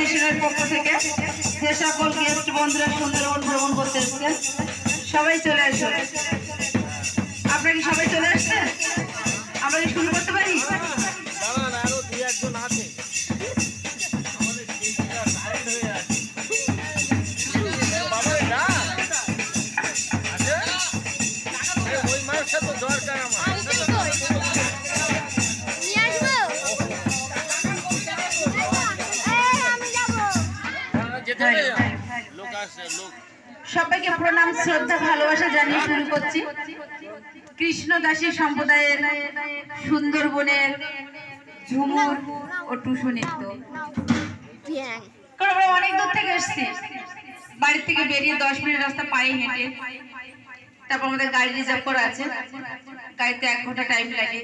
ডেস্টিনেশনের পক্ষ থেকে যে সকল গেস্ট বন্ধুরা সুন্দরবন ভ্রমণ করতে এসেছেন সবাই চলে আসুন। আপনারা কি সবাই চলে আসছেন? আমরা কি শুরু করতে পারি? সবাইকে প্রণাম শ্রদ্ধা ভালোবাসা জানিয়ে শুরু করছি কৃষ্ণদাসী সম্প্রদায়ের সুন্দরবনের ঝুমুর ও টুসু নৃত্য। কারণ আমরা অনেক দূর থেকে এসেছি, বাড়ির থেকে বেরিয়ে 10 মিনিট রাস্তা পায়ে হেঁটে, তারপর আমাদের গাড়ি রিজার্ভ করা আছে, গাড়িতে 1 ঘন্টা টাইম লাগে।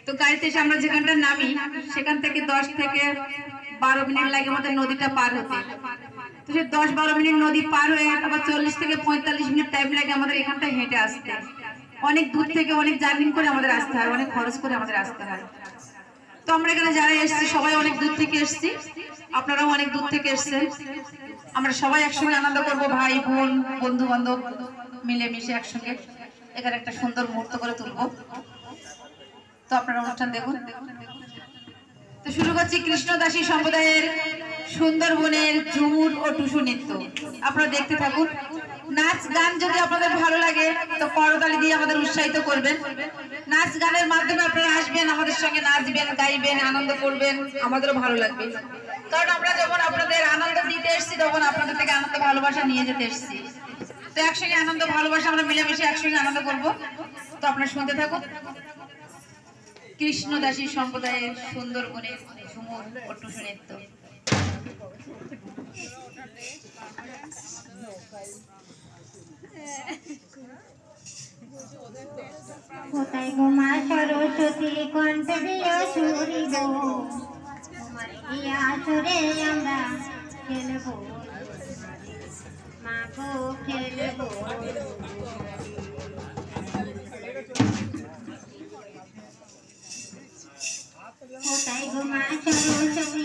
তো গাড়িতে এসে আমরা যেখানটা নামি সেখান থেকে 10 থেকে 12 মিনিট লাগে আমাদের নদীটা পার হতে। তো সে 10-12 মিনিট নদী পার হয়ে আবার 40 থেকে 45 মিনিট টাইম লাগে আমাদের এখানটা হেঁটে আসতে। অনেক দূর থেকে অনেক জার্নি করে আমাদের আসতে হয়, অনেক খরচ করে আমাদের আসতে হয়। তো আমরা এখানে যারা এসেছি সবাই অনেক দূর থেকে এসেছি, আপনারাও অনেক দূর থেকে এসেছেন। আমরা সবাই একসঙ্গে আনন্দ করবো, ভাই বোন বন্ধু বান্ধব মিলেমিশে একসঙ্গে এখানে একটা সুন্দর মুহূর্ত করে তুলবো। তো আপনারা অনুষ্ঠান দেখুন। তো শুরু করছি কৃষ্ণদাসী সম্প্রদায়ের সুন্দরবনের ঝুমুর ও টুসু নৃত্য। আপনারা দেখতে থাকুন। নাচ গান যদি আপনাদের ভালো লাগে তো করতালি দিয়ে আমাদের উৎসাহিত করবেন। নাচ গানের মাধ্যমে আপনারা আসবেন, আমাদের সঙ্গে নাচবেন, গাইবেন, আনন্দ করবেন, আমাদেরও ভালো লাগবে। কারণ আমরা যখন আপনাদের আনন্দ দিতে এসেছি তখন আপনাদের থেকে আনন্দ ভালোবাসা নিয়ে যেতে এসেছি। তো একসঙ্গে আনন্দ ভালোবাসা আমরা মিলেমিশে একসঙ্গে আনন্দ করবো। তো আপনারা শুনতে থাকুন কৃষ্ণদাসী সম্প্রদায়ের সুন্দরবনের ঝুমুর ও টুসু নৃত্য। কোথায় গো মা সরস্বতী কণ্ঠ দিও সুরি গো, তোমার ইয়া সুরে আমরা খেলবো মা গো খেলবো। কোথায় গো মা সরস্বতী